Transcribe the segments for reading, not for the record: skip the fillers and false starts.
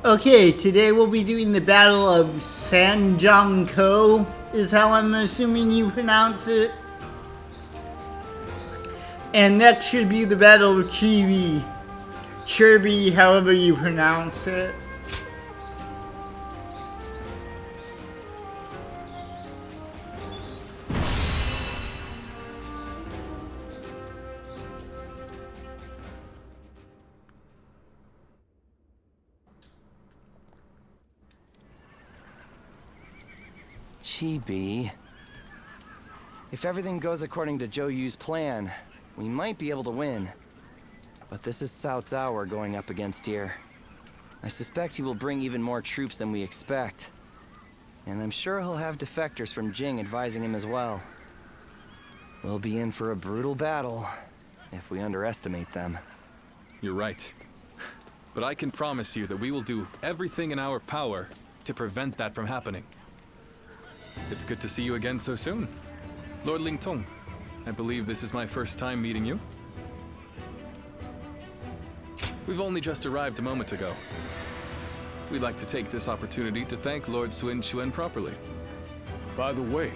Okay, today we'll be doing the Battle of Sanjiangkou, is how I'm assuming you pronounce it. And next should be the Battle of Chirby, however you pronounce it. Chibi. If everything goes according to Zhou Yu's plan, we might be able to win. But this is Cao Cao we're going up against here. I suspect he will bring even more troops than we expect. And I'm sure he'll have defectors from Jing advising him as well. We'll be in for a brutal battle if we underestimate them. You're right. But I can promise you that we will do everything in our power to prevent that from happening. It's good to see you again so soon. Lord Lingtong, I believe this is my first time meeting you. We've only just arrived a moment ago. We'd like to take this opportunity to thank Lord Sun Quan properly. By the way,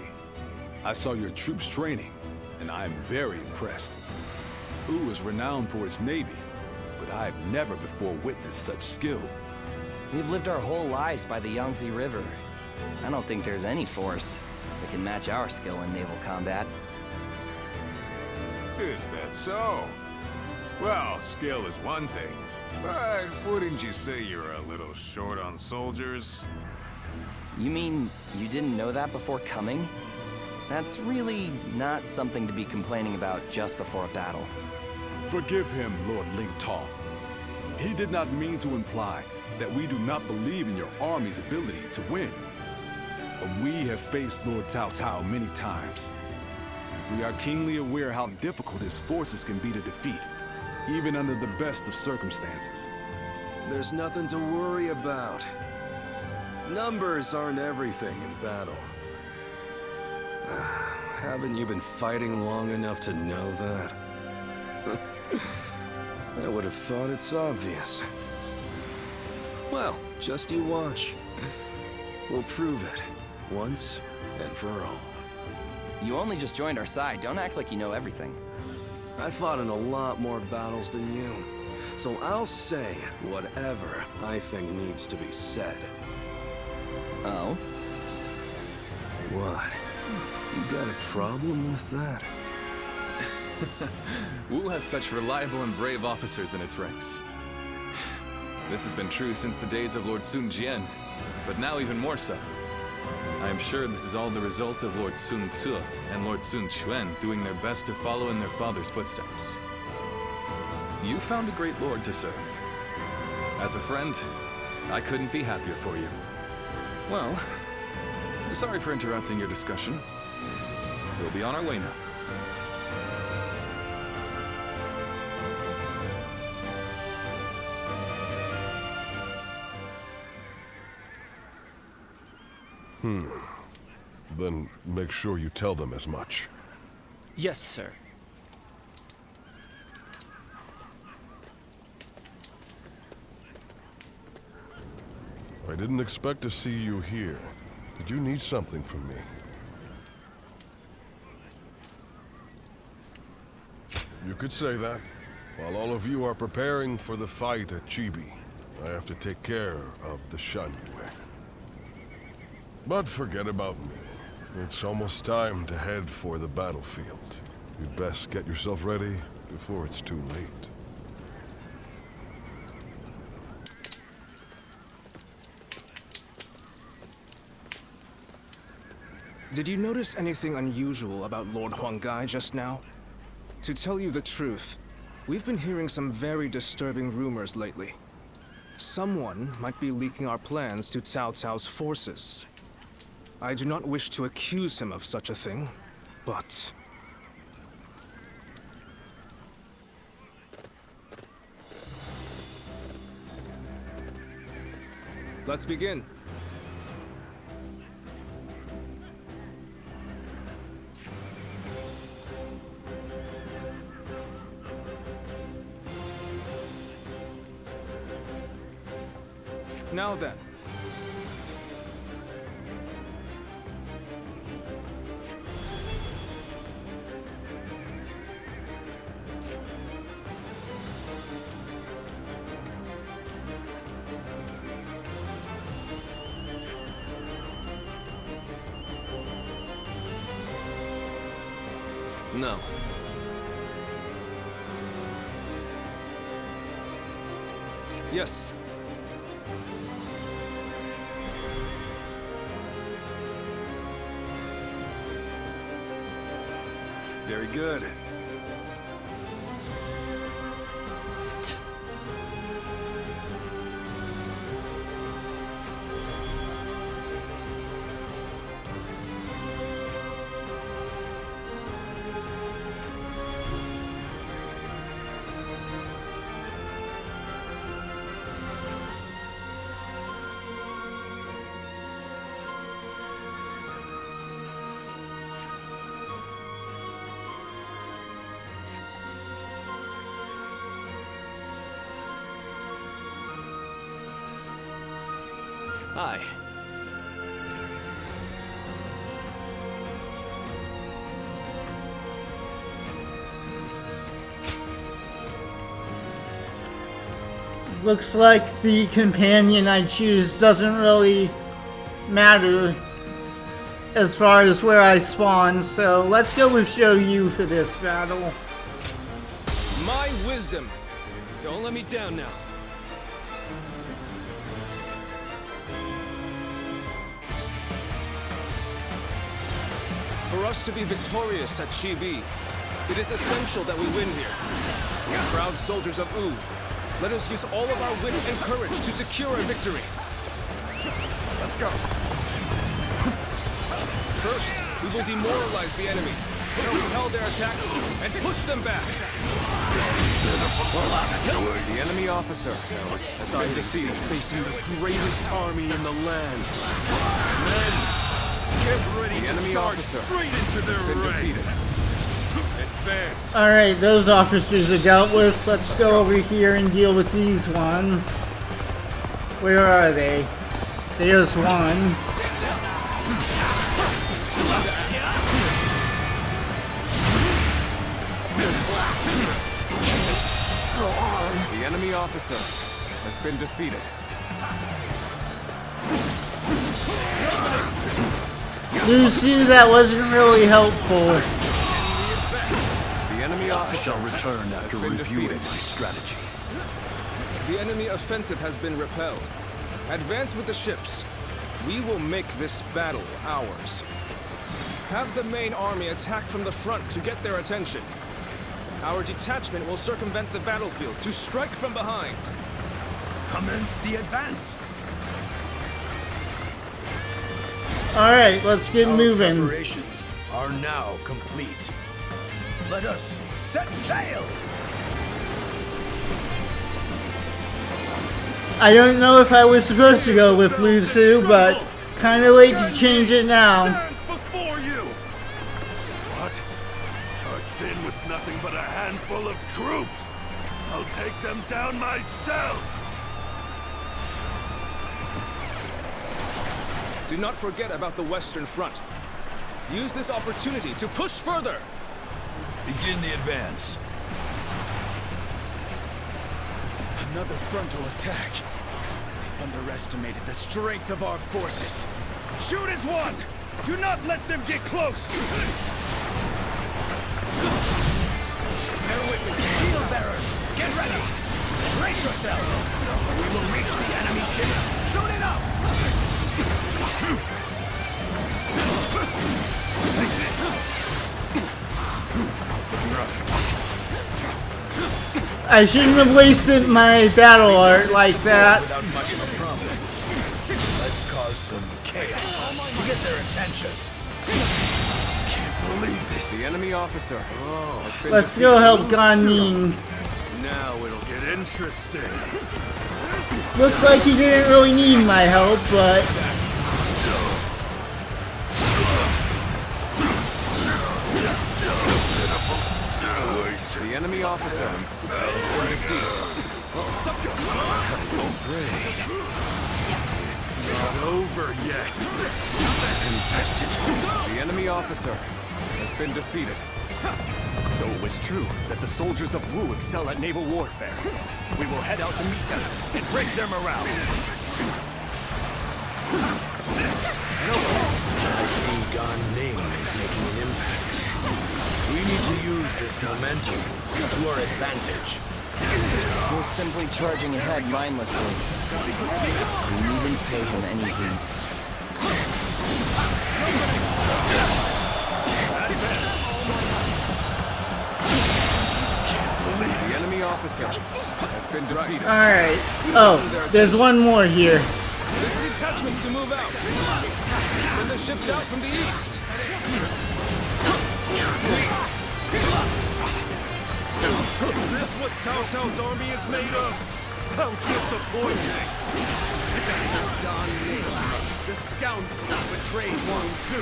I saw your troops training, and I am very impressed. Wu is renowned for its navy, but I have never before witnessed such skill. We've lived our whole lives by the Yangtze River. I don't think there's any force that can match our skill in naval combat. Is that so? Well, skill is one thing, but wouldn't you say you're a little short on soldiers? You mean you didn't know that before coming? That's really not something to be complaining about just before a battle. Forgive him, Lord Lingtong. He did not mean to imply that we do not believe in your army's ability to win. We have faced Lord Cao Cao many times. We are keenly aware how difficult his forces can be to defeat, even under the best of circumstances. There's nothing to worry about. Numbers aren't everything in battle. Haven't you been fighting long enough to know that? I would have thought it's obvious. Well, just you watch. We'll prove it, once and for all. You only just joined our side. Don't act like you know everything. I fought in a lot more battles than you, so I'll say whatever I think needs to be said. Oh? What? You got a problem with that? Wu has such reliable and brave officers in its ranks. This has been true since the days of Lord Sun Jian, but now even more so. I am sure this is all the result of Lord Sun Ce and Lord Sun Quan doing their best to follow in their father's footsteps. You found a great lord to serve. As a friend, I couldn't be happier for you. Well, sorry for interrupting your discussion. We'll be on our way now. Then make sure you tell them as much. Yes, sir. I didn't expect to see you here. Did you need something from me? You could say that. While all of you are preparing for the fight at Chibi, I have to take care of the Shanyue. But forget about me. It's almost time to head for the battlefield. You'd best get yourself ready before it's too late. Did you notice anything unusual about Lord Huanggai just now? To tell you the truth, we've been hearing some very disturbing rumors lately. Someone might be leaking our plans to Cao Cao's forces. I do not wish to accuse him of such a thing, but... Let's begin. Now then. No. Yes. Very good. Hi. Looks like the companion I choose doesn't really matter as far as where I spawn, so let's go with Zhou for this battle. My wisdom. Don't let me down now. For us to be victorious at Chibi, it is essential that we win here. Proud soldiers of Wu, let us use all of our wit and courage to secure a victory. Let's go. First, we will demoralize the enemy, repel their attacks, and push them back. The enemy officer has been defeated, facing the greatest army in the land. Men, get ready The to enemy charge officer straight into has their been ranks. defeated. Advance. Alright, those officers are dealt with. Let's go over here and deal with these ones. Where are they? There's one. The enemy officer has been defeated. Lucy, that wasn't really helpful. The enemy officer Shall return has after been reviewing defeated. my strategy. The enemy offensive has been repelled. Advance with the ships. We will make this battle ours. Have the main army attack from the front to get their attention. Our detachment will circumvent the battlefield to strike from behind. Commence the advance. Alright, let's get Our moving. preparations are now complete. Let us set sail. I don't know if I was supposed to go with Lusu, but kinda late to change it now. Stands before you. What? Charged in with nothing but a handful of troops. I'll take them down myself. Do not forget about the Western Front. Use this opportunity to push further. Begin the advance. Another frontal attack. They've underestimated the strength of our forces. Shoot as one. Do not let them get close. Bear witness, shield bearers, get ready. Brace yourselves. We will reach the enemy ships soon enough. Take this. I shouldn't have wasted my battle art like that. Without much of a problem. Let's cause some chaos to get their attention. Can't believe this. The enemy officer has been Let's defeated. go help Ganin. Now it'll get interesting. Looks like he didn't really need my help, but The enemy officer has been defeated. over yet. Infested. The enemy officer has been defeated. So it was true that the soldiers of Wu excel at naval warfare. We will head out to meet them and break their morale. I see Gan Ning is making an impact. We need to use this momentum to our advantage. He was simply charging ahead mindlessly. We needn't pay him any heed. The enemy officer has been defeated. Alright. Oh, there's one more here. The detachments to move out. Send the ships out from the east. Is this what Cao Cao's army is made of? How disappointing! The scoundrel betrayed Wang Su.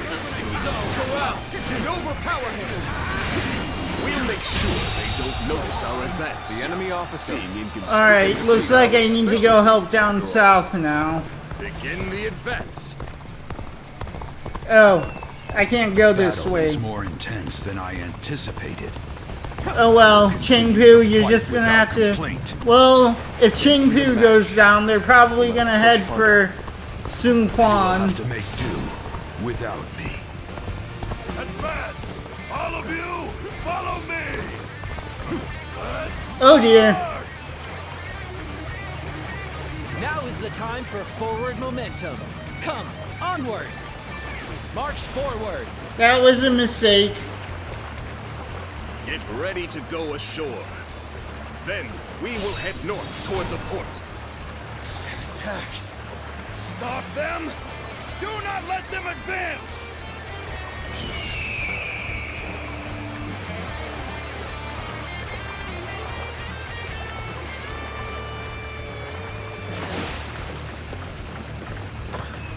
So out and overpower him. We'll make sure they don't notice our advance. The enemy officer. Alright, looks like I need to go help down south now. Begin the advance. Oh, I can't go this Battle way. is more intense than I anticipated. Oh well, Chengpu, you're just gonna have to... Well, if Chengpu goes down, they're probably gonna head for Sun Quan. Have to make do without me. Advance! All of you, follow me! Oh dear. Now is the time for forward momentum. Come, onward! March forward! That was a mistake. Get ready to go ashore. Then we will head north toward the port. Attack! Stop them! Do not let them advance!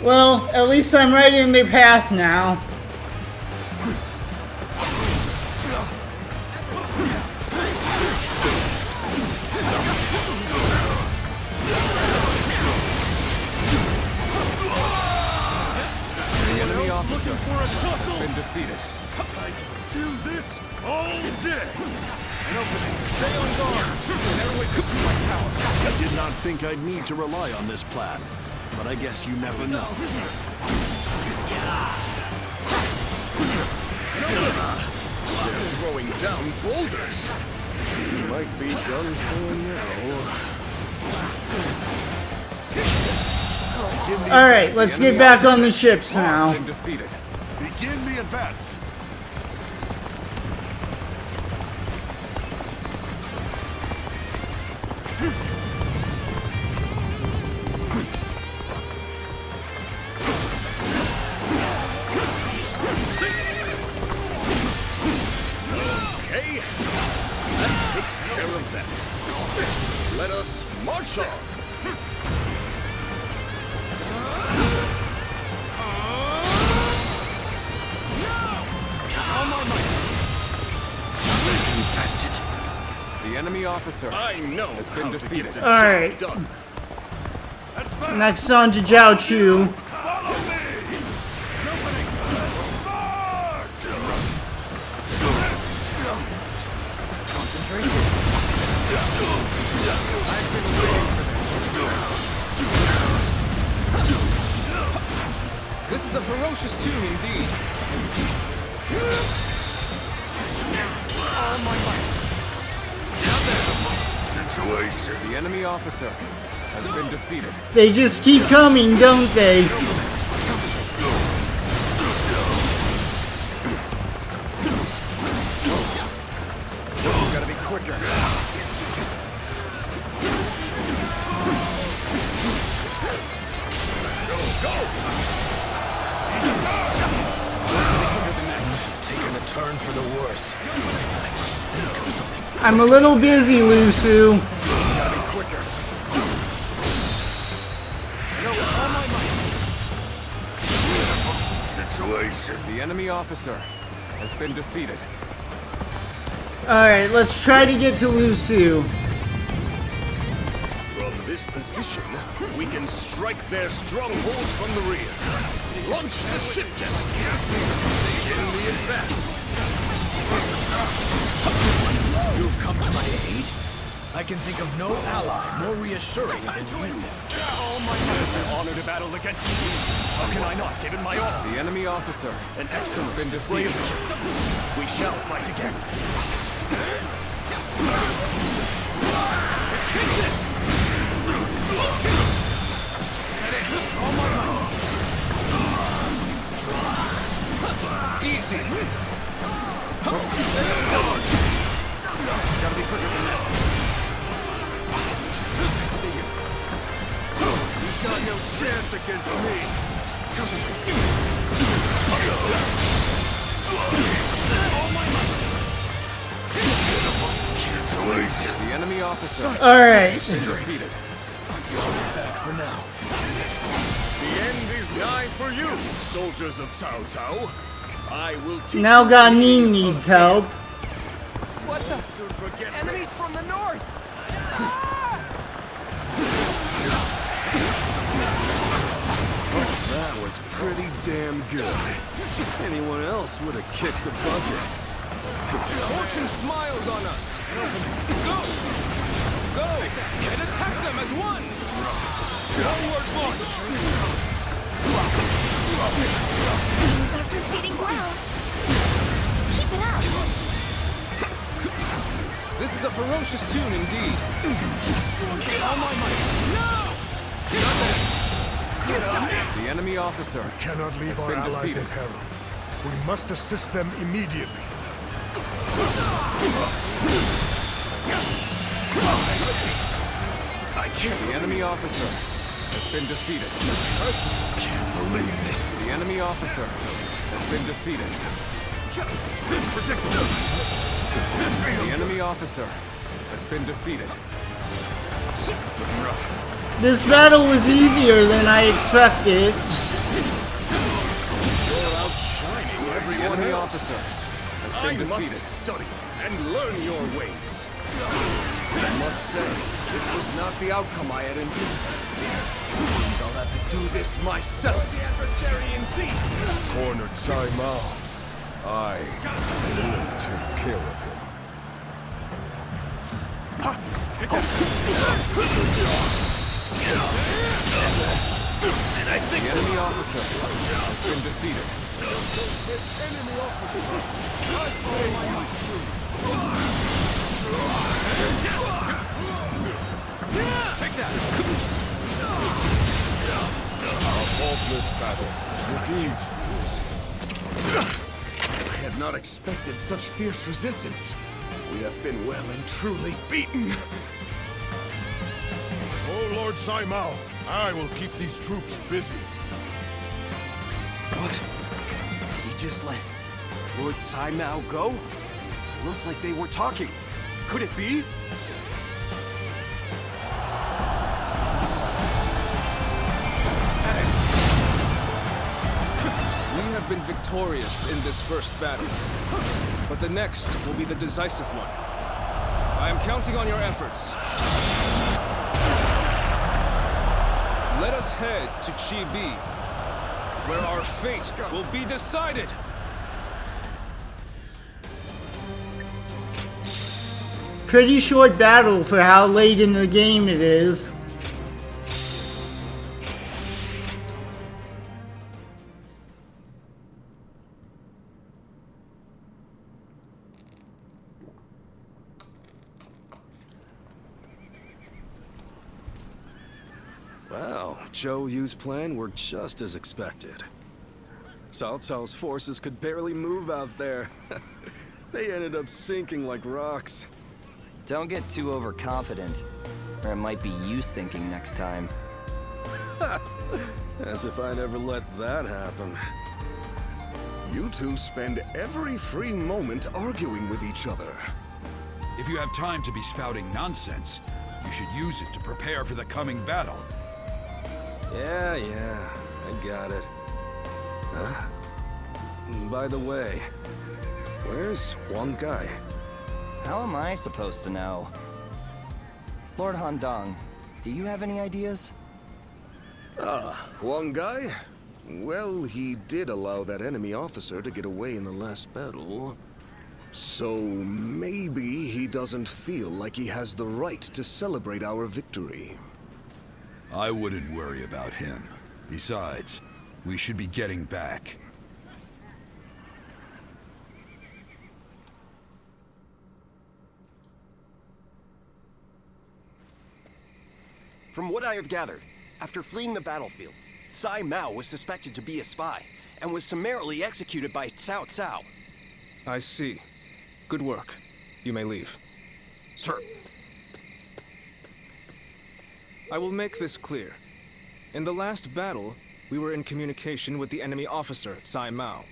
Well, at least I'm right in their path now. The enemy officer For a tussle! has been defeated. I can do this all day! Stay on guard. Never witness my power. I did not think I'd need to rely on this plan, but I guess you never know. They're throwing down boulders. Might be done for now. Alright, let's get back on the ships now. Has been defeated. Begin the advance! Okay, that takes care of that. Let us march on. Infested. The enemy officer I know has been defeated. Alright, done. next on to Jiaochu. Follow me! This is a ferocious tune indeed. All my might. Situation. The enemy officer has been defeated. They just keep coming, don't they? Gotta be quicker. Taking a turn for the worse. I'm a little busy, Lusu. Gotta be quicker. All my might. Situation. The enemy officer has been defeated. Alright, let's try to get to Lusu. From this position, we can strike their stronghold from the rear. Launch the ships! Begin the advance! You've come to my aid? I can think of no ally more reassuring than you. Oh my God! It's an honor to battle against you. How can I not, given my all? The enemy officer. An excellent display of skill. We shall fight again. Take this! All my might. Easy. Gotta be quicker than that. I see you. You've got no chance against me. All my might. The enemy officer. Alright. Defeated. For now. The end is nigh for you, soldiers of Cao Cao. I will teach Now you Ganin needs help. what the soon forget Enemies from the north! That was pretty damn good. Anyone else would have kicked the bucket. Fortune smiles on us. Go! Go! And attack them as one! Forward march! Things are proceeding well. Keep it up. This is a ferocious tune indeed. All my might. No! The enemy officer. Cannot leave has our been allies defeated. in peril. We must assist them immediately. The enemy officer has been defeated. Can't believe this. The enemy officer has been defeated. The enemy officer has been defeated. This battle was easier than I expected. The enemy officer has been I defeated. must study and learn your ways. I must say, this was not the outcome I had anticipated. Seems I'll have to do this myself. The adversary indeed. Cornered Sai Mao. I will take care of him. Take that. The enemy officer has been defeated. Take that. A faultless battle. Indeed. I had not expected such fierce resistance. We have been well and truly beaten. Oh, Lord Sai Mao, I will keep these troops busy. What? Did he just let Lord Sai Mao go? Looks like they were talking. Could it be? We have been victorious in this first battle, but the next will be the decisive one. I am counting on your efforts. Let us head to Chibi, where our fate will be decided. Pretty short battle for how late in the game it is. Well, Zhou Yu's plan worked just as expected. Cao Cao's forces could barely move out there. They ended up sinking like rocks. Don't get too overconfident, or it might be you sinking next time. As if I'd ever let that happen. You two spend every free moment arguing with each other. If you have time to be spouting nonsense, you should use it to prepare for the coming battle. Yeah, I got it. Huh? By the way, where's Huang Gai? How am I supposed to know? Lord Handong, Do you have any ideas? Huang Gai? Well, he did allow that enemy officer to get away in the last battle. So maybe he doesn't feel like he has the right to celebrate our victory. I wouldn't worry about him. Besides, we should be getting back. From what I have gathered, after fleeing the battlefield, Sai Mao was suspected to be a spy, and was summarily executed by Cao Cao. I see. Good work. You may leave. Sir. I will make this clear. In the last battle, we were in communication with the enemy officer, Sai Mao.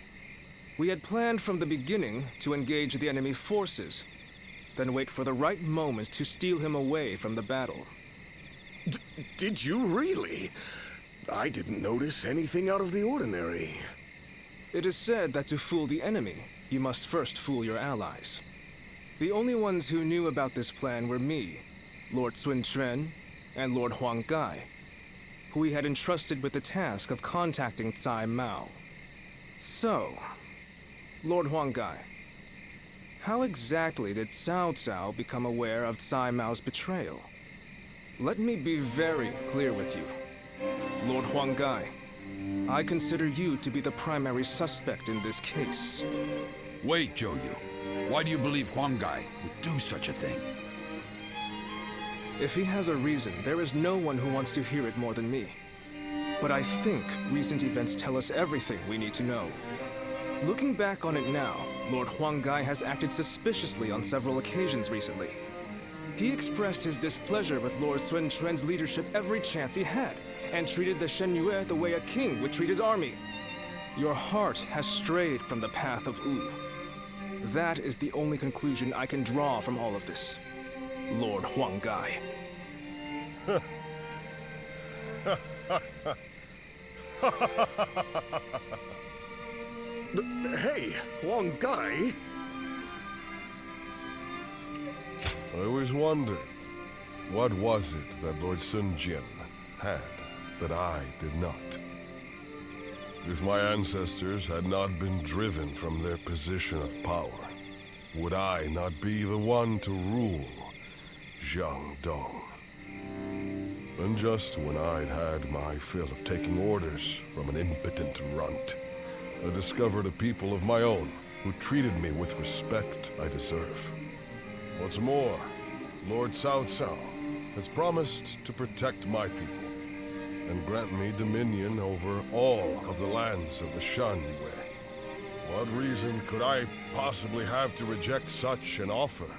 We had planned from the beginning to engage the enemy forces, then wait for the right moment to steal him away from the battle. Did you really? I didn't notice anything out of the ordinary. It is said that to fool the enemy, you must first fool your allies. The only ones who knew about this plan were me, Lord Sun Quan, and Lord Huang Gai, who we had entrusted with the task of contacting Sai Mao. So, Lord Huang Gai, how exactly did Cao Cao become aware of Sai Mao's betrayal? Let me be very clear with you. Lord Huang Gai, I consider you to be the primary suspect in this case. Wait, Zhou Yu. Why do you believe Huang Gai would do such a thing? If he has a reason, there is no one who wants to hear it more than me. But I think recent events tell us everything we need to know. Looking back on it now, Lord Huang Gai has acted suspiciously on several occasions recently. He expressed his displeasure with Lord Sun Quan's leadership every chance he had, and treated the Shen Yue the way a king would treat his army. Your heart has strayed from the path of Wu. That is the only conclusion I can draw from all of this, Lord Huang Gai. Hey, Huang Gai? I always wondered, what was it that Lord Sun Jian had that I did not? If my ancestors had not been driven from their position of power, would I not be the one to rule Jiangdong? And just when I'd had my fill of taking orders from an impotent runt, I discovered a people of my own who treated me with respect I deserve. What's more, Lord Cao Cao has promised to protect my people and grant me dominion over all of the lands of the Shan Yue. What reason could I possibly have to reject such an offer?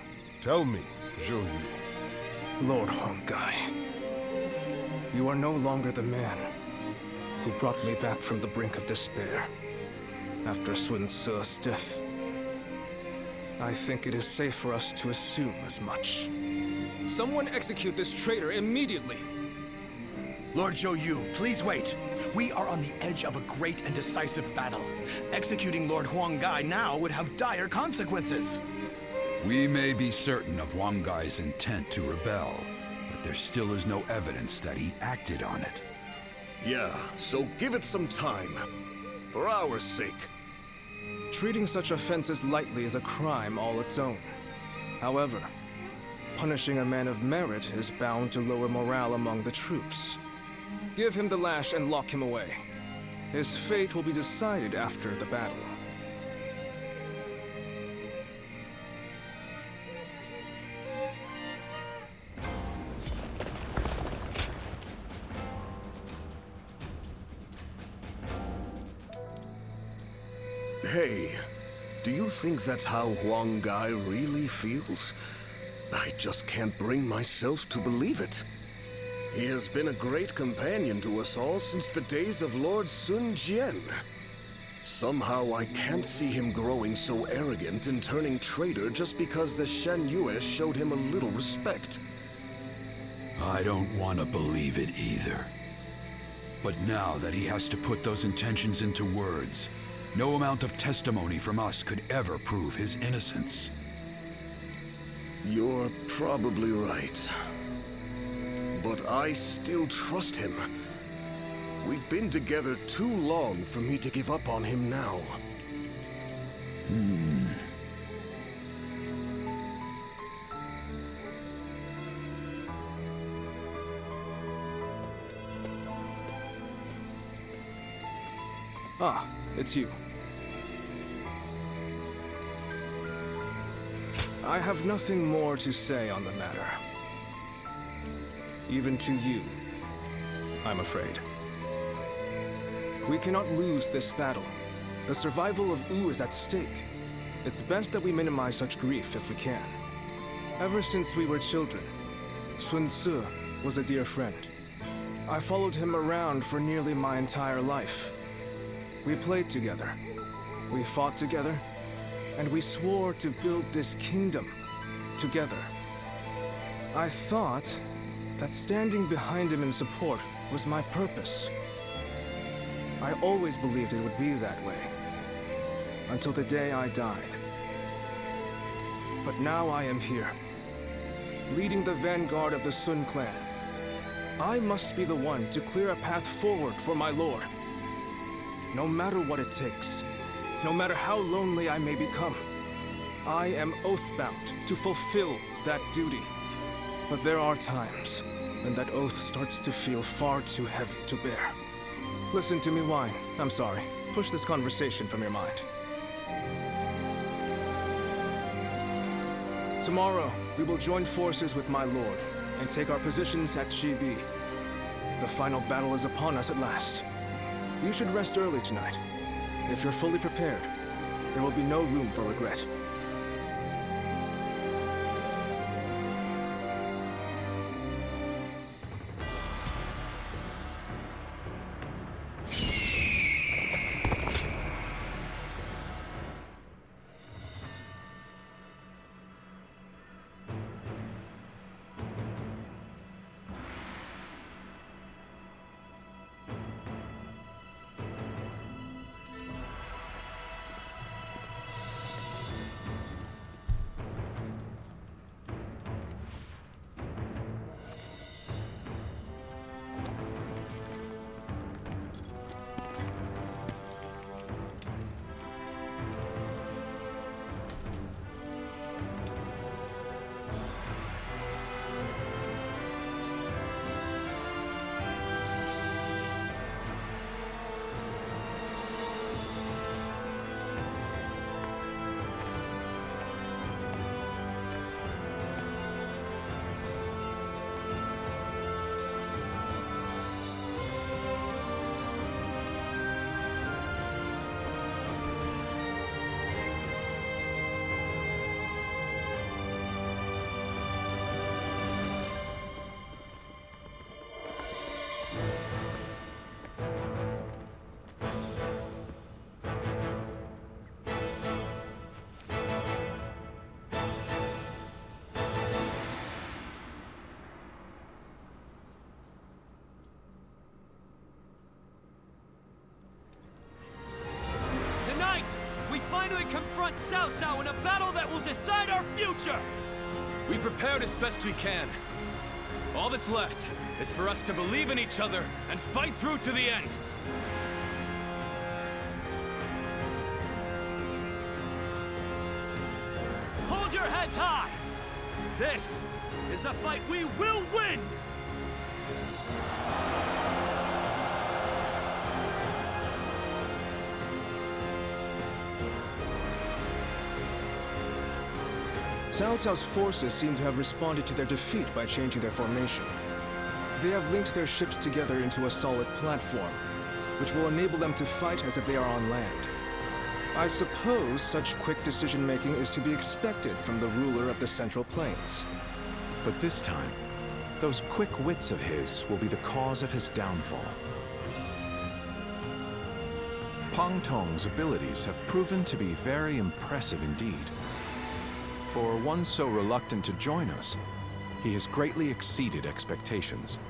Tell me, Zhou Yu. Lord Huang Gai, you are no longer the man who brought me back from the brink of despair after Sun Ce's death. I think it is safe for us to assume as much. Someone execute this traitor immediately! Lord Zhou Yu, please wait. We are on the edge of a great and decisive battle. Executing Lord Huang Gai now would have dire consequences. We may be certain of Huang Gai's intent to rebel, but there still is no evidence that he acted on it. Yeah, so give it some time. For our sake. Treating such offenses lightly is a crime all its own. However, punishing a man of merit is bound to lower morale among the troops. Give him the lash and lock him away. His fate will be decided after the battle. Hey, do you think that's how Huang Gai really feels? I just can't bring myself to believe it. He has been a great companion to us all since the days of Lord Sun Jian. Somehow I can't see him growing so arrogant and turning traitor just because the Shen Yue showed him a little respect. I don't want to believe it either. But now that he has to put those intentions into words, no amount of testimony from us could ever prove his innocence. You're probably right. but I still trust him. We've been together too long for me to give up on him now. Ah, it's you. I have nothing more to say on the matter. Even to you, I'm afraid. We cannot lose this battle. The survival of Wu is at stake. It's best that we minimize such grief if we can. Ever since we were children, Sun Ce was a dear friend. I followed him around for nearly my entire life. We played together, we fought together, and we swore to build this kingdom together. I thought that standing behind him in support was my purpose. I always believed it would be that way, until the day I died. But now I am here, leading the vanguard of the Sun clan. I must be the one to clear a path forward for my lord. No matter what it takes, no matter how lonely I may become, I am oath-bound to fulfill that duty. But there are times when that oath starts to feel far too heavy to bear. Listen to me whine. I'm sorry. Push this conversation from your mind. Tomorrow, we will join forces with my lord and take our positions at Chibi. The final battle is upon us at last. You should rest early tonight. If you're fully prepared, there will be no room for regret. We finally confront Cao Cao in a battle that will decide our future! We prepared as best we can. All that's left is for us to believe in each other and fight through to the end. Hold your heads high! This is a fight we will win! Cao Cao's forces seem to have responded to their defeat by changing their formation. They have linked their ships together into a solid platform, which will enable them to fight as if they are on land. I suppose such quick decision-making is to be expected from the ruler of the Central Plains. But this time, those quick wits of his will be the cause of his downfall. Pang Tong's abilities have proven to be very impressive indeed. For one so reluctant to join us, he has greatly exceeded expectations.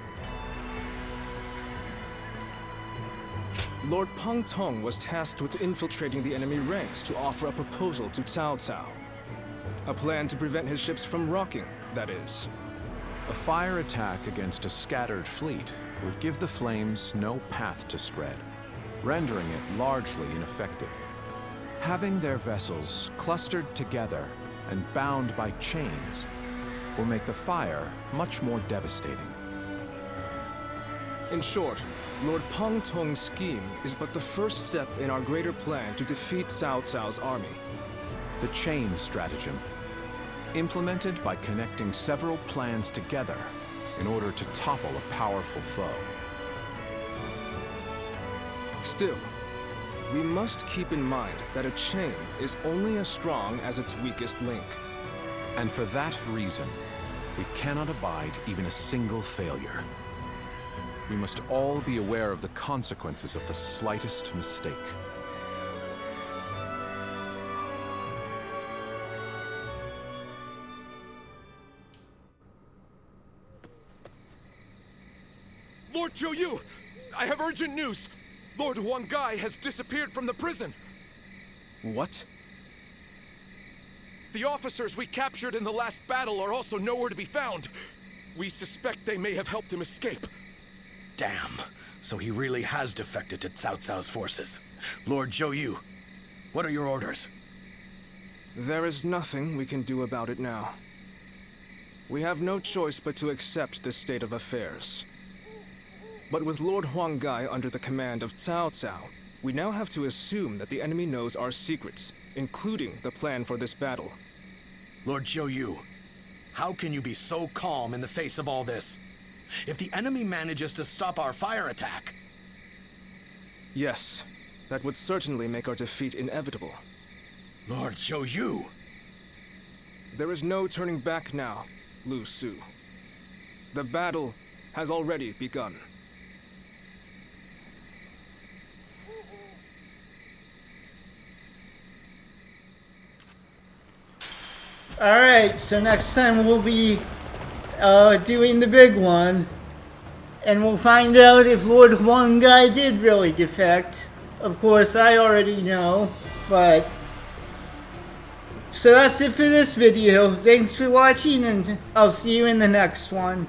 Lord Pang Tong was tasked with infiltrating the enemy ranks to offer a proposal to Cao Cao. A plan to prevent his ships from rocking, that is. A fire attack against a scattered fleet would give the flames no path to spread, rendering it largely ineffective. Having their vessels clustered together and bound by chains will make the fire much more devastating. In short, Lord Pang Tong's scheme is but the first step in our greater plan to defeat Cao Cao's army. The chain stratagem, implemented by connecting several plans together in order to topple a powerful foe. Still, we must keep in mind that a chain is only as strong as its weakest link. And for that reason, we cannot abide even a single failure. We must all be aware of the consequences of the slightest mistake. Lord Zhou, I have urgent news. Lord Huanggai has disappeared from the prison. What? The officers we captured in the last battle are also nowhere to be found. We suspect they may have helped him escape. Damn. So he really has defected to Cao Cao's forces. Lord Zhou, what are your orders? There is nothing we can do about it now. We have no choice but to accept this state of affairs. But with Lord Huanggai under the command of Cao Cao, we now have to assume that the enemy knows our secrets, including the plan for this battle. Lord Zhou, how can you be so calm in the face of all this? If the enemy manages to stop our fire attack... Yes, that would certainly make our defeat inevitable. Lord Zhou! There is no turning back now, Lu Su. The battle has already begun. Alright, so next time we'll be doing the big one. And we'll find out if Lord Huanggai did really defect. Of course, I already know, but... So that's it for this video. Thanks for watching, and I'll see you in the next one.